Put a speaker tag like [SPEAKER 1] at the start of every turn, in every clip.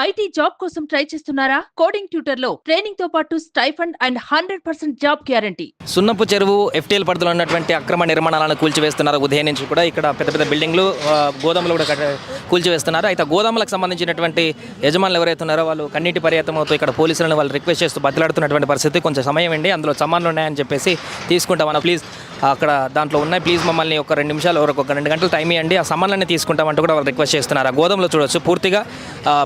[SPEAKER 1] IT job కోసం try చేస్తున్నారా? Coding tutor లో ట్రైనింగ్ తో పాటు స్టైఫండ్ అండ్ 100% జాబ్ గ్యారంటీ.
[SPEAKER 2] సున్నపు చెరువు ఎఫ్టీఎల్ పరిధిలో ఉన్నటువంటి అక్రమ నిర్మాణాలను కూల్చివేస్తున్నారు. ఉదయం నుంచి కూడా ఇక్కడ పెద్ద పెద్ద బిల్డింగ్లు, గోదాములు కూడా కూల్చివేస్తున్నారు. అయితే గోదాములకు సంబంధించినటువంటి యజమానులు ఎవరైతే ఉన్నారో వాళ్ళు కన్నీటి పర్యాతమవుతూ ఇక్కడ పోలీసులను వాళ్ళు రిక్వెస్ట్ చేస్తూ బతిలాడుతున్నటువంటి పరిస్థితి. కొంచెం సమయం అండి, అందులో సామాన్లు ఉన్నాయని చెప్పేసి తీసుకుంటామన్నా ప్లీజ్, అక్కడ దాంట్లో ఉన్నాయి, ప్లీజ్ మమ్మల్ని ఒక 2 నిమిషాలు ఒక 2 గంటలు టైం ఇవ్వండి, ఆ సామాన్లన్నీ తీసుకుంటామంటూ కూడా వాళ్ళు రిక్వెస్ట్ చేస్తున్నారు. ఆ గోదాంలో చూడొచ్చు పూర్తిగా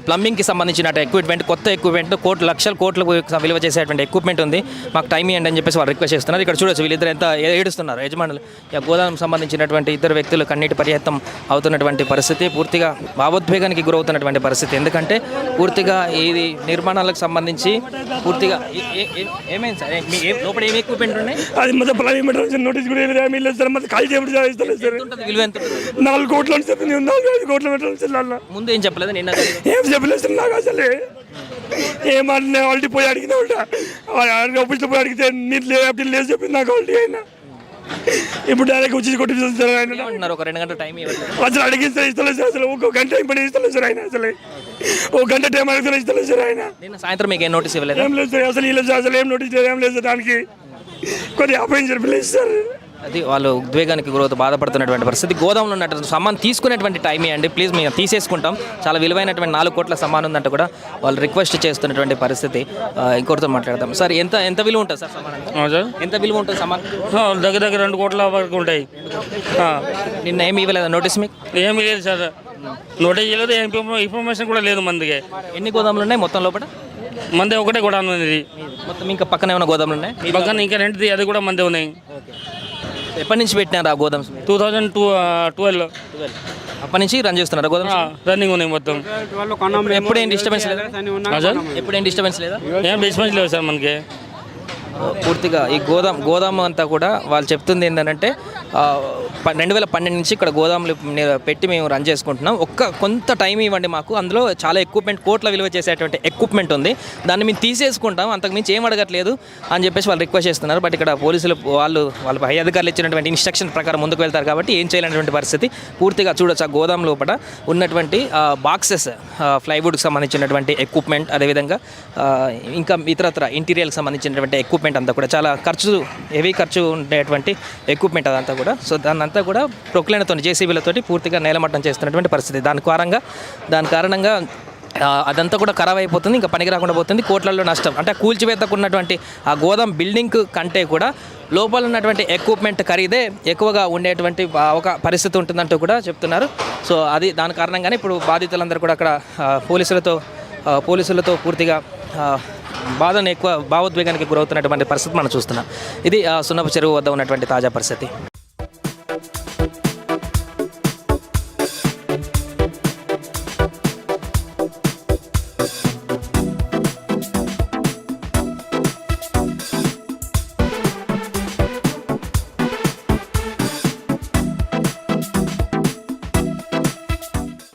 [SPEAKER 2] ప్లంబింగ్కి సంబంధించిన ఎక్విప్మెంట్, కొత్త ఎక్విప్మెంట్, లక్షల కోట్లు విలువ చేసేటువంటి ఎక్విప్మెంట్ ఉంది, మాకు టైం ఇవ్వండి అని చెప్పేసి వాళ్ళు రిక్వెస్ట్ చేస్తున్నారు. ఇక్కడ చూడొచ్చు వీళ్ళిద్దరు ఎంత ఏడుస్తున్నారు యజమానులు. ఈ గోదాం సంబంధించినటువంటి ఇద్దరు వ్యక్తులు కన్నీటి పర్యాప్తం అవుతున్నటువంటి పరిస్థితి, పూర్తిగా భావోద్వేగానికి గురవుతున్నటువంటి పరిస్థితి. ఎందుకంటే పూర్తిగా ఇది నిర్మాణాలకు సంబంధించి పూర్తిగా ఏమైంది సార్, లోపల ఏమి ఎక్విప్మెంట్ ఉన్నాయి?
[SPEAKER 3] అది మొత్తం నోటీస్ కూడా ఏమి సార్, మొత్తం ఖాళీ చేయడం సార్.
[SPEAKER 2] విలువ ఎంత?
[SPEAKER 3] 4 కోట్లు అని చెప్పింది, 4-5 కోట్ల పెట్టాలి.
[SPEAKER 2] ముందు ఏం చెప్పలేదు, నిన్న
[SPEAKER 3] ఏం చెప్పలేదు సార్ నాకు అసలు. ఏమన్నా ఆల్రెడీ పోయి అడిగినా ఉంటా, ఆఫీస్లో పోయి అడిగితే మీరు లేదు చెప్పింది నాకు ఆల్రెడీ. అయినా ఇప్పుడు డైరెక్ట్ వచ్చి కొట్టిస్తారు సార్. ఆయన
[SPEAKER 2] ఒక 2 గంటల టైం
[SPEAKER 3] అసలు అడిగిస్తే ఇస్తలేదు సార్. అసలు ఒక గంట ఇప్పటి ఇస్తలేదు సార్ ఆయన. అసలు ఒక గంట టైం అడిగితే ఇస్తలేదు సార్ ఆయన.
[SPEAKER 2] నిన్న సాయంత్రం మీకు ఏం నోటీస్ ఇవ్వలేదు?
[SPEAKER 3] ఏం లేదు సార్, అసలు ఇవ్వలేదు సార్, అసలు ఏం నోటీస్ లేదు, ఏం లేదు సార్. దానికి కొద్దిగా అపాయింట్ చెప్పలేదు సార్.
[SPEAKER 2] అది వాళ్ళు ఉద్వేగానికి గురవుతూ బాధపడుతున్నటువంటి పరిస్థితి. గోదాంలో ఉన్నటువంటి సామాన్ తీసుకునేటువంటి టైం ఇవ్వండి ప్లీజ్, మేము తీసేసుకుంటాం, చాలా విలువైనటువంటి 4 కోట్ల సామాన్ ఉందంటే కూడా వాళ్ళు రిక్వెస్ట్ చేస్తున్నటువంటి పరిస్థితి. ఇంకొకరితో మాట్లాడదాం సార్. ఎంత విలువ ఉంటుంది సార్ సామాన్? ఎంత విలువ ఉంటుంది సామాన్?
[SPEAKER 4] దగ్గర 2 కోట్ల వరకు ఉంటాయి.
[SPEAKER 2] నిన్న ఏమి ఇవ్వలేదు నోటీస్? మీకు
[SPEAKER 4] ఏమీ లేదు సార్, నోటీస్ లేదు, ఇన్ఫర్మేషన్ కూడా లేదు మందికి.
[SPEAKER 2] ఎన్ని గోదాములు ఉన్నాయి మొత్తం లోపల?
[SPEAKER 4] మంది ఒకటే గోదాం ఉంది
[SPEAKER 2] మొత్తం. ఇంకా పక్కన ఏమైనా గోదాములు ఉన్నాయి?
[SPEAKER 4] పక్కన ఇంకా రెండుది, అది కూడా మంది ఉన్నాయి.
[SPEAKER 2] ఎప్పటి నుంచి పెట్టినారు ఆ గోదామ్స్?
[SPEAKER 4] 2012.
[SPEAKER 2] అప్పటి నుంచి రన్ చేస్తున్నారు గోదాం?
[SPEAKER 4] రన్నింగ్ ఉన్నాయి మొత్తం.
[SPEAKER 2] ఎప్పుడేం డిస్టర్బెన్స్ లేదా? ఎప్పుడేం డిస్టర్బెన్స్ లేదా?
[SPEAKER 4] ఏం డిస్టర్బెన్స్ లేదు సార్ మనకి.
[SPEAKER 2] పూర్తిగా ఈ గోదాము అంతా కూడా వాళ్ళు చెప్తుంది ఏంటంటే 2012 నుంచి ఇక్కడ గోదాములు పెట్టి మేము రన్ చేసుకుంటున్నాం, కొంత టైం ఇవ్వండి మాకు, అందులో చాలా ఎక్విప్మెంట్, కోట్ల విలువ చేసేటువంటి ఎక్విప్మెంట్ ఉంది, దాన్ని మేము తీసేసుకుంటాం, అంతకుమించి ఏం అడగట్లేదు అని చెప్పేసి వాళ్ళు రిక్వెస్ట్ చేస్తున్నారు. బట్ ఇక్కడ పోలీసులు వాళ్ళ పై అధికారులు ఇచ్చినటువంటి ఇన్స్ట్రక్షన్ ప్రకారం ముందుకు వెళ్తారు కాబట్టి ఏం చేయలేనటువంటి పరిస్థితి. పూర్తిగా చూడొచ్చు ఆ గోదాం లోపల ఉన్నటువంటి బాక్సెస్, ప్లైవుడ్కి సంబంధించినటువంటి ఎక్విప్మెంట్, అదేవిధంగా ఇంకా ఇతరత్ర ఇంటీరియర్కి సంబంధించినటువంటి ఎక్విప్మెంట్ అంతా కూడా చాలా హెవీ ఖర్చు ఉండేటువంటి ఎక్విప్మెంట్ అదంతా కూడా. సో దాన్ని అంతా కూడా ప్రొక్లైన్తో, జేసీబీలతోటి పూర్తిగా నేలమట్టం చేస్తున్నటువంటి పరిస్థితి. దాని కారణంగా అదంతా కూడా ఖరాబ్ అయిపోతుంది, ఇంకా పనికి రాకుండా పోతుంది, కోట్లలో నష్టం. అంటే కూల్చివేతకున్నటువంటి ఆ గోదాం బిల్డింగ్ కంటే కూడా లోపల ఉన్నటువంటి ఎక్విప్మెంట్ ఖరీదే ఎక్కువగా ఉండేటువంటి ఒక పరిస్థితి ఉంటుందంటూ కూడా చెప్తున్నారు. సో అది దాని కారణంగానే ఇప్పుడు బాధితులందరూ కూడా అక్కడ పోలీసులతో పూర్తిగా భావోద్వేగానికి గురవుతున్నటువంటి పరిస్థితి మనం చూస్తున్నాం. ఇది సున్నపు చెరువు వద్ద ఉన్నటువంటి తాజా పరిస్థితి.